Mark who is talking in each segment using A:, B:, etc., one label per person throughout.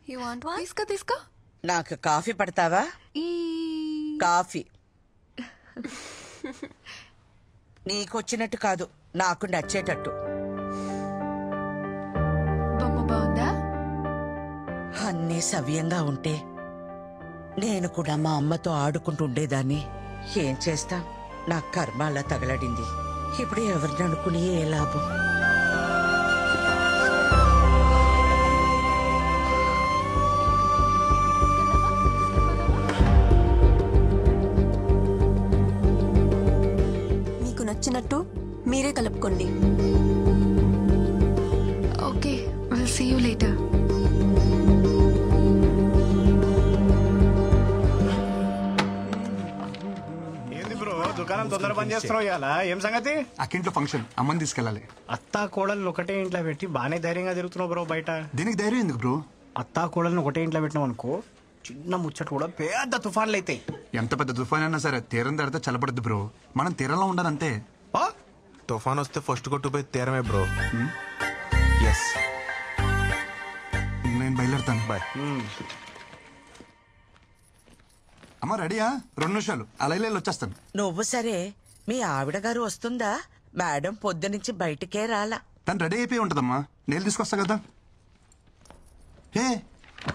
A: You want one? తీసుకో.
B: నాకు coffee పడతావా? Coffee నీకొచ్చినట్టు కాదు, నాకు నచ్చేటట్టు.
A: బొమ్మ బాగుందా?
B: అన్నీ సవ్యంగా ఉంటే నేను కూడా మా అమ్మతో ఆడుకుంటూ ఉండేదాన్ని. ఏం చేస్తా, నా కర్మ అలా తగలడింది. ఇప్పుడు ఎవరిని అనుకుని ఏ లాభం?
C: మీకు నచ్చినట్టు మీరే కలుపుకోండి.
A: Okay, will see you later.
D: దుకాణం తొందర పని చేస్తున్నావు ఇవాళ. ఏం సంగతి?
E: అక్కింట్లో ఫంక్షన్, అమ్మని తీసుకెళ్ళాలి.
D: అత్తా కోడల్ని ఒకటే ఇంట్లో పెట్టి బానే ధైర్యంగా తిరుగుతున్నావు బ్రో బయట.
E: దీనికి ధైర్యం ఎందుకు బ్రో?
D: అత్తా కోడల్ని ఒకటే ఇంట్లో పెట్టినావు అనుకో, చిన్న ముచ్చట కూడా పెద్ద తుఫాన్లు అవుతాయి.
E: ఎంత పెద్ద తుఫాన్ అయినా సరే తీరం దాడితే చల్లబడద్దు బ్రో. మనం తీరంలో ఉండాలంతే.
F: తుఫాన్ వస్తే ఫస్ట్ కొట్టుపోయి తీరమే బ్రో. ఎస్,
E: నేను బయలుదేరుతాను.
F: బాయ్.
E: అమ్మ రెడీయా? 2 నిమిషాలు అలా వచ్చేస్తాను.
B: నువ్వు సరే, మీ ఆవిడ గారు వస్తుందా? మేడం పొద్దునుంచి బయటికే రాలా.
E: తను రెడీ అయిపోయి ఉంటదమ్మా, నేను తీసుకొస్తా కదా. హే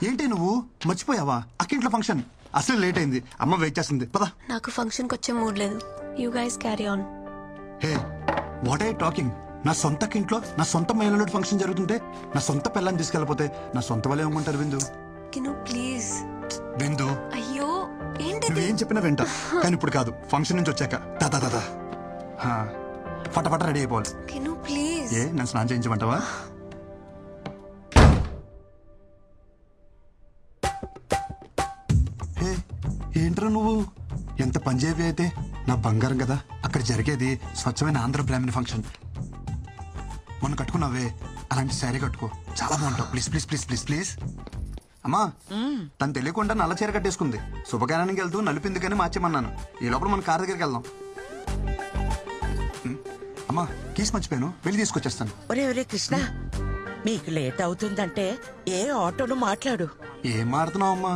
E: ఏంటి నువ్వు మర్చిపోయావా? అక్కింట్లో ఫంక్షన్ అసలు లేట్ అయింది, అమ్మ వెయిట్ చేస్తుంది. పదా.
C: నాకు ఫంక్షన్కి వచ్చే మూడ్ లేదు. You guys carry on.
E: Hey what are you talking? నా సొంత ఇంట్లో నా సొంత మహిళలో ఫంక్షన్ జరుగుతుంటే నా సొంత పిల్లని తీసుకెళ్ళిపోతే నా సొంత వాళ్ళే ఏమంటారు? విందు
C: ప్లీజ్.
E: విందు,
C: అయ్యో ఏంటి?
E: నువ్వేం చెప్పినా వింటా, కానీ ఇప్పుడు కాదు. ఫంక్షన్ నుంచి వచ్చాక దాదా ఫటాఫట రెడీ అయిపోవాలి.
C: ప్లీజ్.
E: ఏ నన్ను స్నానం చేయించమంటావా? హే ఏంట్రా నువ్వు ఎంత పంజాబీ అయితే నా బంగారం కదా. అక్కడ జరిగేది స్వచ్ఛమైన ఆంధ్ర బ్రాహ్మణ ఫంక్షన్. మొన్న కట్టుకున్నావే అలాంటి శారీ కట్టుకో, చాలా బాగుంటావు. Please please please please please. అమ్మా తను తెలియకుండా నల్ల చీర కట్టేసుకుంది. శుభకార్యానికి వెళ్తూ నలిపింది కానీ మార్చేమన్నాను. ఈ లోపల మన కార్ దగ్గరికి వెళ్దాం. అమ్మా కీస్ మర్చిపోయాను, వెళ్ళి తీసుకొచ్చేస్తాను.
B: ఒరే కృష్ణ, మీకు లేట్ అవుతుందంటే ఏ ఆటోను మాట్లాడు.
E: ఏం మాడుతున్నావు అమ్మా?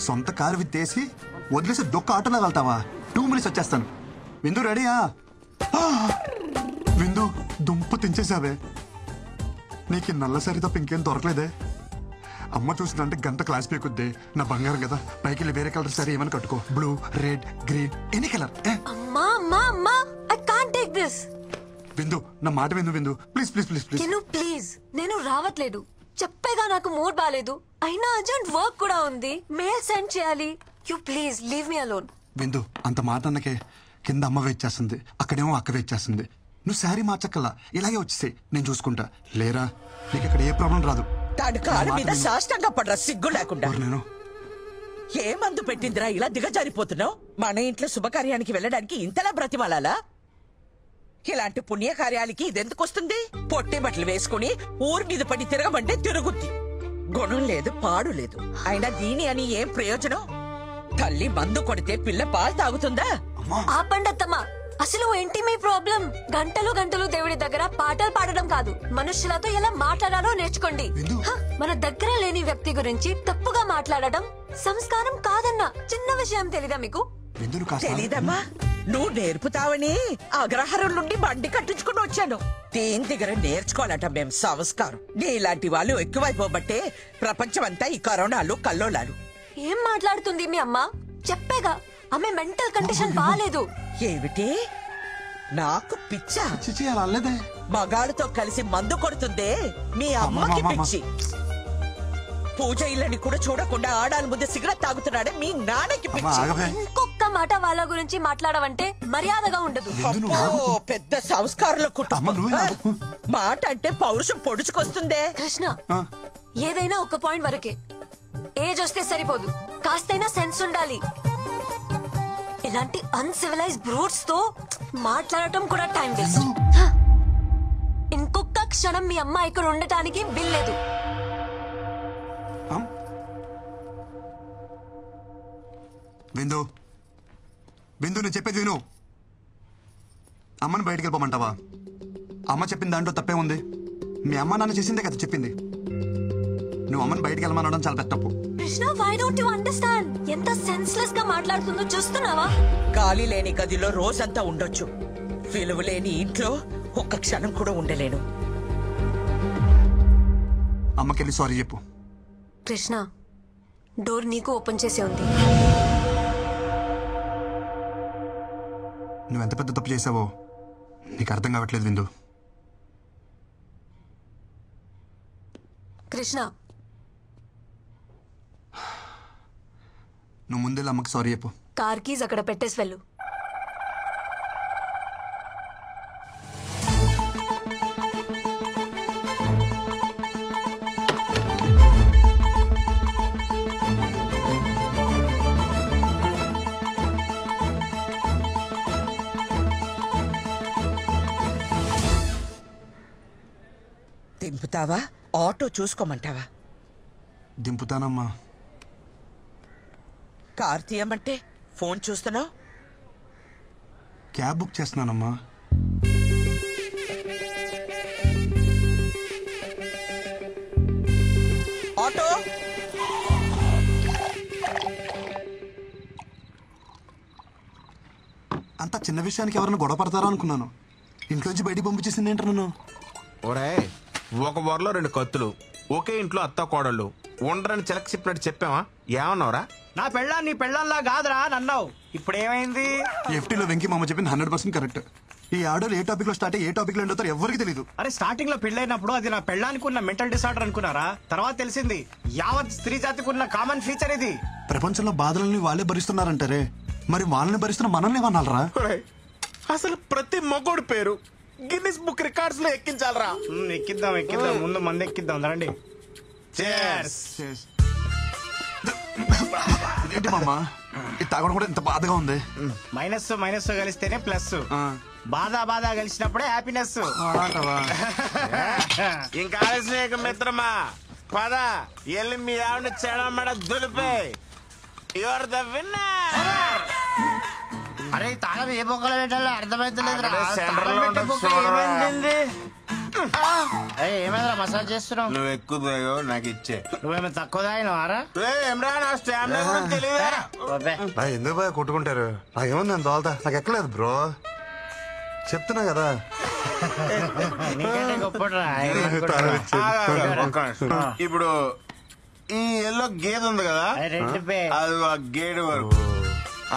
E: సొంత కారు విత్తేసి వదిలేసి దొక్క ఆటోలో వెళ్తావా? 2 minutes వచ్చేస్తాను. విందు రెడీయా? విందు దుంప తెంచేసావే. నీకు నల్ల సరి తప్ప ఇంకేం దొరకలేదే. అమ్మ చూసినంటే గంట క్లాస్ పీకుద్ది. నా బంగారం కదా, పైకి వెళ్ళి వేరే కలర్ సరే ఏమని కట్టుకో. Blue, red, green, any colour. విందు నా మాట విందు please please please please.
C: Please నేను రావట్లేదు, చెప్పేగా నాకు మూడ్ బాలేదు. అయినా అర్జెంట్ వర్క్ కూడా ఉంది, మెయిల్ సెండ్ చేయాలి. You please leave me alone.
E: విందు అంత మాట అన్నకే కింద అమ్మ వెయిట్ చేస్తుంది, అక్కడేమో అక్క వెయిట్ చేస్తుంది. నువ్వు శారీ మార్చక్కల్లా ఇలాగే వచ్చేసాయి, నేను చూసుకుంటా. లేరా నీకు ఇక్కడ ఏ ప్రాబ్లం రాదు.
B: దాని కాళ్ళ మీద సాష్టంగా పడరా సిగ్గు లేకుండా.
E: నేను
B: ఏ మందు పెట్టిందిరా ఇలా దిగజారిపోతున్నావు? మన ఇంట్లో శుభకార్యానికి వెళ్ళడానికి ఇంతలా బ్రతిమాలాలా? ఇలాంటి పుణ్యకార్యాలకి ఇదెందుకు వస్తుంది? పొట్టి బట్టలు వేసుకుని ఊరి మీద పడి తిరగమంటే తిరుగుద్ది. గుణం లేదు, పాడు లేదు. అయినా దీని అని ఏం ప్రయోజనం? తల్లి మందు కొడితే పిల్ల పాలు తాగుతుందా?
C: ఆపండత్తమ్మా, అసలు ఏంటి మీ ప్రాబ్లం? గంటలు గంటలు దేవుడి దగ్గర పాటలు పాడడం కాదు, మనుషులతో ఎలా మాట్లాడాలో నేర్చుకోండి. మన దగ్గర లేని వ్యక్తి గురించి తప్పుగా మాట్లాడడం సంస్కారం కాదన్న చిన్న విషయం తెలీదా మీకు?
B: తెలీదమ్మా, నువ్వు నేర్పుతావని అగ్రహారం నుండి బండి కట్టించుకుని వచ్చాను. దేని దగ్గర నేర్చుకోవాలట మేం సంస్కారం. నీలాంటి వాళ్ళు ఎక్కువైపోబట్టే ప్రపంచమంతా ఈ కరోనాలు కల్లోలాలు.
C: ఏం మాట్లాడుతుంది మీ అమ్మ? చెప్పేగా ఆమె మెంటల్ కండిషన్ బాలేదు.
B: ఏమిటి నాకు పిచ్చా?
E: అలేదే,
B: మగాడితో కలిసి మందు కొడుతుందే మీ అమ్మకి పిచ్చి. పూజ ఇళ్ళని కూడా చూడకుండా ఆడాల ముందు సిగరెట్ తాగుతున్నాడే మీ నాన్నకి పిచ్చి.
C: ఇంకొక మాట వాళ్ళ గురించి మాట్లాడవంటే మర్యాదగా ఉండదు.
B: పెద్ద సంస్కారంలో కుటుంబం. మాట అంటే పౌరుషం పొడుచుకొస్తుందే.
C: కృష్ణ, ఏదైనా ఒక పాయింట్ వరకే. ఏజ్ వస్తే సరిపోదు, కాస్తైనా సెన్స్ ఉండాలి. ఇలాంటి అన్సివిలైజ్ బ్రూట్స్ తో మాట్లాడటం కూడా టైం వేస్ట్. ఇంకొక క్షణం మీ అమ్మ ఇక్కడ ఉండటానికి వీల్లేదు.
E: విందు విందు నేను చెప్పేది విను. అమ్మని బయటికి వెళ్ళిపోమంటావా? అమ్మ చెప్పిన దాంట్లో తప్పే ఉంది. మీ అమ్మ నాన్న చేసిందే కదా చెప్పింది. నువ్వు అమ్మని బయటికి వెళ్ళమనడం చాలా పెద్ద తప్పు.
C: Krishna, why don't you understand? ఎంత సెన్స్లెస్ గా మాట్లాడుతుందో చూస్తున్నావా?
B: గాలి లేని గదిలో రోజంతా ఉండొచ్చు, విలువ లేని ఇంట్లో ఒక్క క్షణం కూడా ఉండలేను.
E: అమ్మకెళ్ళి సారీ చెప్పు.
C: కృష్ణ, డోర్ నీకు ఓపెన్ చేసి ఉంది.
E: నువ్వెంత పెద్ద తప్పు చేసావో నీకు అర్థం కావట్లేదు విందు.
C: కృష్ణ,
E: నువ్వు ముందెళ్ళి అమ్మకి సారీ చెప్పు.
C: కార్ కీజ్ అక్కడ పెట్టేసి వెళ్ళు.
B: దింపుతావా, ఆటో చూసుకోమంటావా?
E: దింపుతానమ్మా.
B: కార్ తీయమంటే ఫోన్ చూస్తున్నావు.
E: క్యాబ్ బుక్ చేస్తున్నానమ్మా.
B: ఆటో
E: అంత చిన్న విషయానికి ఎవరైనా గొడవ పడతారా అనుకున్నాను. ఇంట్లోంచి బయటికి పంపించేసింది ఏంటి నన్ను?
F: ఒరే, ఒక వరలో 2 కత్తులు, ఒకే ఇంట్లో అత్త కోడళ్ళు ఉండరని చిలక చెప్పినట్టు చెప్పావా? ఏమన్నావురా?
D: నా పెళ్ళాన్ని నీ పెళ్ళంలా కాదురా నన్నావు. ఇప్పుడు ఏమైంది?
E: ఎఫ్టీలో వెంకీ మామ చెప్పింది 100% కరెక్ట్. ఈ ఆర్డర్ ఏ టాపిక్ లో స్టార్ట్ అయ్యి ఏ టాపిక్ లో ఎండవుతారో ఎవరికి తెలియదు.
D: అరే, స్టార్టింగ్ లో పెళ్ళైనప్పుడు అది నా పెళ్ళానికి ఉన్న మెంటల్ డిసార్డర్ అనుకున్నారా? తర్వాత తెలిసింది యావత్ స్త్రీ జాతికి ఉన్న కామన్ ఫీచర్ ఇది.
E: ప్రపంచంలో బాధలని వాళ్ళే భరిస్తున్నారంటారే, మరి వాళ్ళని భరిస్తున్న మనల్ని ఏమన్నారా?
F: ఒరేయ్, అసలు ప్రతి మగోడి పేరు గిన్నిస్ బుక్ రికార్డ్స్ లో ఎక్కించాలరా.
D: ఎక్కిద్దాం ఎక్కిద్దాం, ముందు మంది ఎక్కిద్దాం రండి.
F: Cheers.
E: ఏంటి మామ, ఇది తాగడం కూడా ఇంత బాధగా ఉంది.
D: మైనస్ మైనస్ కలిస్తేనే ప్లస్. బాధ బాధ కలిసినప్పుడే హ్యాపీనెస్.
F: ఇంకా ఆలస్యం మిత్రమా, పద ఎల్లి మీ ఆవిడ చెడమడ దులిపే. Your the winner.
D: అరే, తాగదు ఏ బొక్కలు పెట్టాలో అర్థమైతలేదు. ఏమైనా మసాజ్ చేస్తున్నావు?
F: నువ్వు ఎక్కువ తాగావు, నాకు ఇచ్చే.
D: నువ్వేమో తక్కువ తాగినవారా?
E: ఎందుకు బాగా కొట్టుకుంటారు? నాకేముంది, నేను తోలుతా. నాకు ఎక్కలేదు బ్రో, చెప్తున్నా కదా.
D: నీకంటే గొప్పరా.
F: ఇప్పుడు ఈ ఎల్లో గేదె ఉంది కదా, అది ఆ గేడు వరకు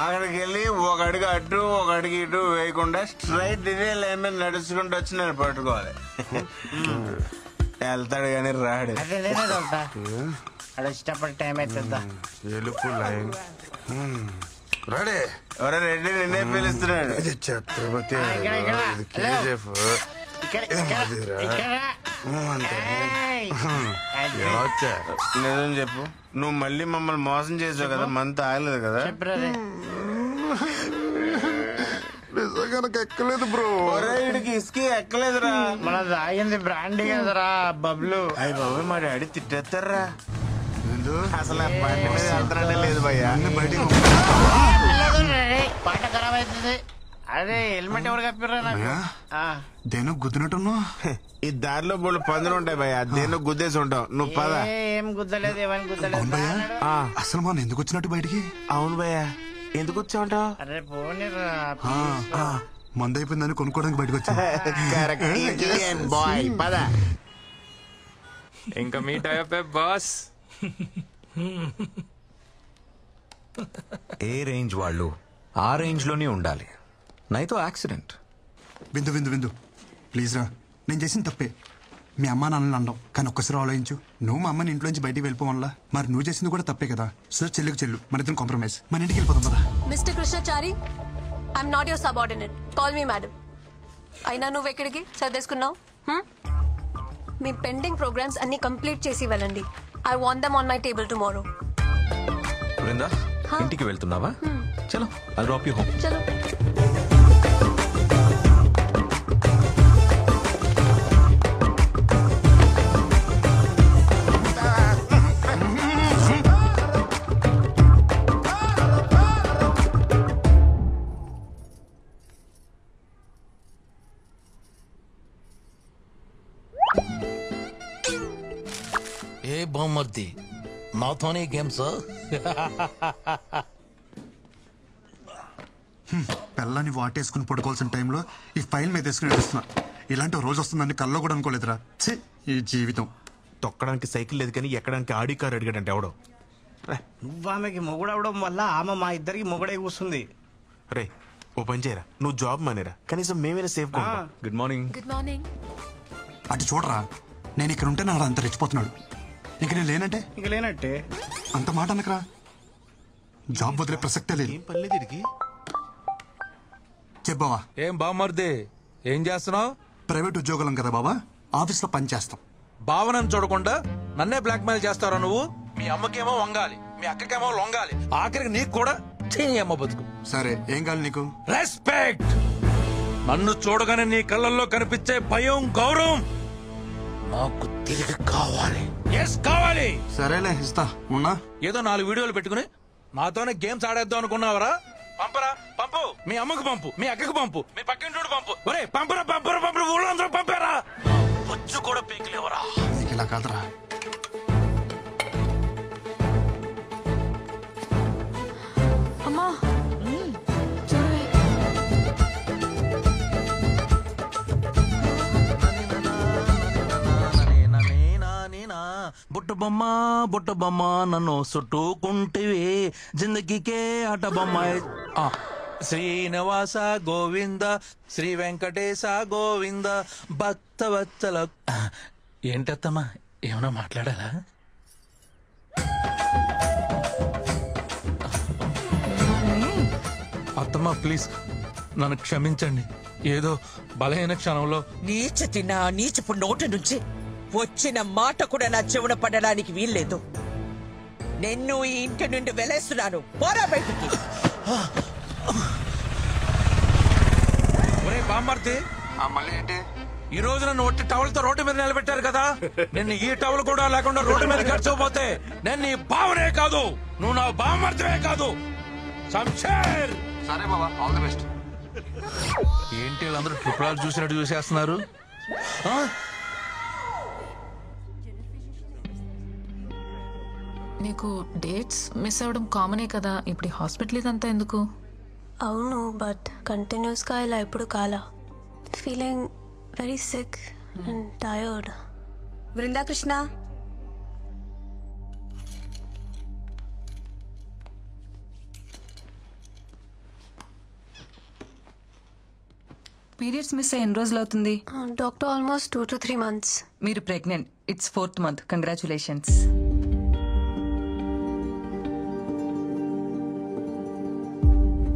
F: అక్కడికి వెళ్ళి ఒక అడుగు అటు ఒక అడుగు ఇటు వేయకుండా స్ట్రైట్ ఇదే లైన్ మీద నడుచుకుంటూ వచ్చి నేను పట్టుకోవాలి. వెళ్తాడు కానీ రాడు.
D: వచ్చేటప్పుడు టైం అవుతుందా?
F: ఎలుపు లైన్
E: రాడే
F: ఎవరో రెడ్డి నిన్నే పిలుస్తున్నాడు.
E: ఛత్రపతి
F: నిజం చెప్పు, నువ్వు మళ్ళీ మమ్మల్ని మోసం చేసావు కదా, మంత్ ఆగలేదు కదా?
E: నిజంగా నాకు ఎక్కలేదు బ్రో.
F: ఇడికి ఇసుకి ఎక్కలేదురా.
D: మన తాగింది బ్రాండీ కదరా, బబ్లు.
F: అయ్యి బాబు, మా డాడీ తిట్టేస్తారా? అసలు బండి మీద వెళ్తానే లేదు భయ్యా.
D: పాట ఖరాబ్ అవుతుంది. అదే హెల్మెట్ ఎవరు కప్పిర్రా నాకు?
E: దేని గుద్దినట్టున్నా?
F: ఈ దారిలో బోళ్ళు పందులు ఉంటాయి భయ్యా, దేని గుద్దేసి ఉంటావు. నువ్వు పద.
D: ఏం గుద్దలేదు, ఏమని గుద్దలేదు.
E: అసలు మనం ఎందుకు వచ్చినట్టు బయటికి?
F: అవును భయ్యా, ఎందుకు వచ్చావుంటావు?
D: అరే పోనీరా,
E: మందు అయిపోయిందని కొనుక్కోవడానికి బయటకు వచ్చా.
F: బాయ్ పద.
G: ఇంకా మీట్ అయ్యే బాస్.
H: ఏ రేంజ్ వాళ్ళు ఆ రేంజ్ లోనే ఉండాలి. నైతో యాక్సిడెంట్.
E: విందు విందు విందు ప్లీజ్ రా, నేను చేసిన తప్పే. మీ అమ్మ నాన్నని అనడం, కానీ ఒక్కసారి ఆలోచించు. నువ్వు మా అమ్మని ఇంట్లోంచి బయటికి వెళ్ళిపోవాలా, మరి నువ్వు చేసింది కూడా తప్పే కదా. సో చెల్లుకు చెల్లు, మన ఇద్దరం కాంప్రమైజ్, మన ఇంటికి వెళ్ళిపోతాం కదా.
C: Mister Krishnachari, I'm not your subordinate, call me madam. అయినా నువ్వు ఎక్కడికి సర్దేసుకున్నావు? మీ పెండింగ్ ప్రోగ్రామ్స్ అన్ని కంప్లీట్ చేసి వెళ్ళండి. I want them on my table tomorrow.
H: Brinda, ఇంటికి వెళ్తున్నావా? చలో, ఐల్ డ్రాప్ యూ హోమ్.
C: చలో.
G: ఏ బామ్మర్ది నాతోనే గేమ్స్
E: పిల్లని వాటేసుకుని పడుకోవాల్సిన టైంలో ఈ ఫైల్ మీద వేసుకుని నడుస్తున్నా. ఇలాంటి రోజు వస్తుందని కల్లో కూడా అనుకోలేదురా. ఛీ, ఈ జీవితం.
F: తొక్కడానికి సైకిల్ లేదు కానీ ఎక్కడానికి ఆడి కారు అడిగాడంటే ఎవడో.
D: నువ్వు ఆమెకి మొగుడవడం వల్ల ఆమె మా ఇద్దరికి మొగుడే కూస్తుంది.
F: రే ఓ పని చేయరా, నువ్వు జాబ్ మానేరా, కనీసం మేమైనా safe.
H: Good morning.
A: Good morning.
E: అటు చూడరా, నేను ఇక్కడ ఉంటే నాడు అంత రెచ్చిపోతున్నాడు. ఇంక నేను లేనంటే
D: ఇక లేనట్టే.
E: అంత మాట అనకరా. జాబ్ వదిలే ప్రసక్తే లేదు.
F: ఏం పర్లేదు ఇడికి.
E: చెప్పావా?
G: ఏం బామ్మర్ది ఏం చేస్తున్నావు?
E: ప్రైవేట్ ఉద్యోగులం కదా బాబా, ఆఫీస్లో పని చేస్తాం.
G: భావనను చూడకుండా నన్నే బ్లాక్ మెయిల్ చేస్తారా నువ్వు? మీ అమ్మకేమో వంగాలి, మీ అక్కకేమో లొంగాలి, ఆఖరికి నీకు కూడా చేయని అమ్మ బతుకు.
E: సరే ఏం కావాలి నీకు?
G: రెస్పెక్ట్. నన్ను చూడగానే నీ కళ్ళల్లో కనిపించే భయం, గౌరవం నాకు తిరిగి కావాలి. ఎస్ కావాలి.
E: సరేలే ఇస్తా. ఉన్నా
G: ఏదో 4 వీడియోలు పెట్టుకుని నాతోనే గేమ్స్ ఆడేద్దాం అనుకున్నావరా? పంపరా, పంపు. మీ అమ్మకు పంపు, మీ అక్కకు పంపు, మీ పక్కింటోడు పంపు. ఒరే పంపరా, పంపరా, పంపరా. ఊళ్ళో అందరూ పంపారా? బొచ్చు కూడా పీకలేవరా?
E: ఇలా కాదురా.
A: అమ్మా
G: బుట్ట బొమ్మ బుట్ట బొమ్మ నన్ను చుట్టుకుంటివి జిందగీకే ఆట బొమ్మ. శ్రీనివాస గోవింద, శ్రీ వెంకటేశ గోవింద, భక్తవత్సల. ఏంటత్తమ్మా ఏమన్నా మాట్లాడాలా? అత్తమ్మా ప్లీజ్ నన్ను క్షమించండి. ఏదో బలహీన క్షణంలో
B: నీచపు నోటి నుంచి వచ్చిన మాట కూడా నా చెవున పడడానికి వీల్లేదు. నిన్ను ఈ ఇంటి నుండి వెలేస్తున్నాను. పోరా బయటికి.
G: ఒరే బామ్మర్ది,
E: మళ్ళీ ఏంటి?
G: ఈ రోజు నన్ను ఒట్టి టవల్తో రోడ్డు మీద నిలబెట్టారు కదా. నేను ఈ టవల్ కూడా లేకుండా రోడ్డు మీద గడిచిపోతే నేను నీ బావనే కాదు, నువ్వు నా బామ్మర్దివే కాదు. శంషేర్.
E: సరే బాబా, ఆల్ ది బెస్ట్.
G: ఏంటి వీళ్ళందరూ ట్రిపుల్ చూసినట్టు చూసేస్తున్నారు?
A: నీకు డేట్స్ మిస్ అవ్వడం కామనే కదా. ఇప్పుడు హాస్పిటల్ ఇదంతా ఎందుకు?
C: అవును, బట్ కంటిన్యూస్ గా ఇలా ఎప్పుడు కాలా. Feeling very sick and tired.
I: Brindakrishna,
J: periods miss అయ్యి ఎన్ని రోజులు అవుతుంది?
C: Doctor almost 2 to 3 months.
J: మీరు pregnant. It's 4th month. Congratulations.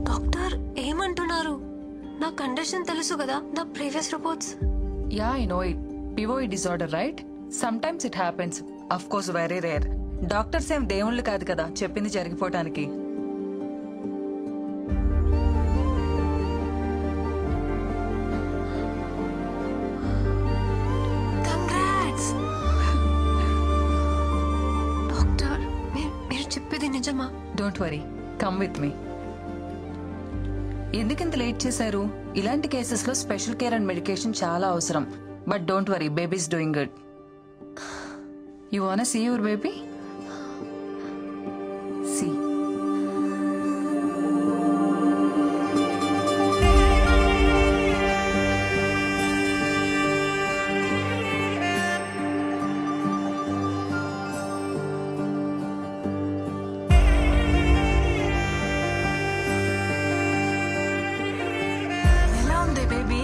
C: Doctor ఏమంటున్నారు? నా కండిషన్ తెలుసు కదా, నా previous reports.
J: Yeah I know it. పివోఇడ్ disorder right? Sometimes it happens. Of course very rare. Doctors ఏం దేవుళ్ళు కాదు కదా చెప్పింది జరిగిపోవటానికి.
C: డాక్టర్ మీరు చెప్పేది నిజమా?
J: Don't worry, come with me. ఎందుకింత లేట్ చేశారు? ఇలాంటి కేసెస్ లో స్పెషల్ కేర్ అండ్ మెడికేషన్ చాలా అవసరం. But don't worry, baby is doing good. You want see your baby? See.
A: ఎలా ఉంది బేబీ?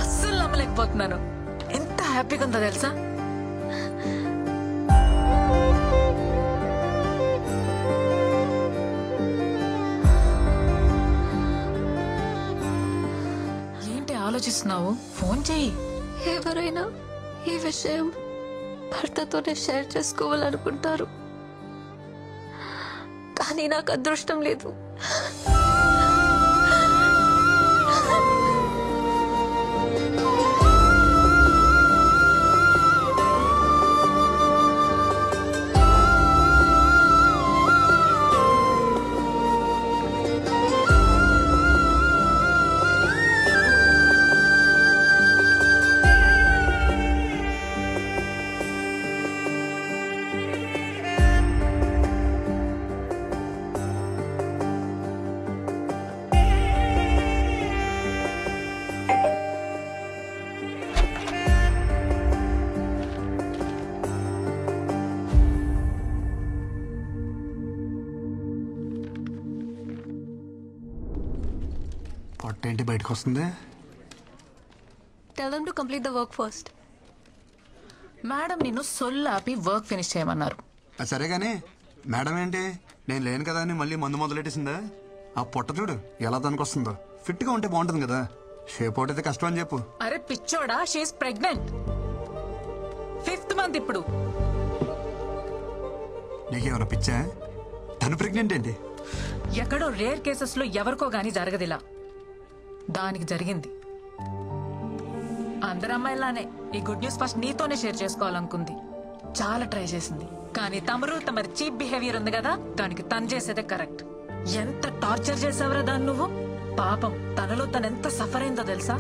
A: అస్సలు నమ్మలేకపోతున్నాను. ఎంత హ్యాపీగా ఉందో తెలుసా? ఏంటి ఆలోచిస్తున్నావు? ఫోన్ చెయ్యి.
C: ఎవరైనా ఈ విషయం భర్తతోనే షేర్ చేసుకోవాలనుకుంటారు, కానీ నాకు అదృష్టం లేదు.
E: బయటకు వస్తుంది.
C: Tell them to complete the work first.
A: Madam నిన్ను సొల్లాపి వర్క్ ఫినిష్ చేయమన్నారు.
E: అది సరే గానీ మేడం ఏంటి నేను లేను కదా అని మళ్ళీ మందు మొదలెట్టేసిందా? ఆ పొట్ట చూడు ఎలా దానికి వస్తుందో. ఫిట్ గా ఉంటే బాగుంటుంది కదా. షేప్ అవుట్ అయితే కష్టం అని చెప్పు.
A: అరే పిచ్చోడా, షీఈస్ ప్రెగ్నెంట్. 5th month ఇప్పుడు.
E: నీకేమైనా పిచ్చా? తను ప్రెగ్నెంట్ ఏంటి?
A: ఎక్కడో రేర్ కేసెస్ లో ఎవరికో గానీ జరగదిలా. దానికి జరిగింది. అందరు అమ్మాయిలానే ఈ గుడ్ న్యూస్ ఫస్ట్ నీతోనే షేర్ చేసుకోవాలనుకుంది. చాలా ట్రై చేసింది, కానీ తమరి చీప్ బిహేవియర్ ఉంది కదా, దానికి తను చేసేదే కరెక్ట్. ఎంత టార్చర్ చేసావరా దాన్ని నువ్వు. పాపం తనలో తనెంత సఫర్ అయిందో తెలుసా.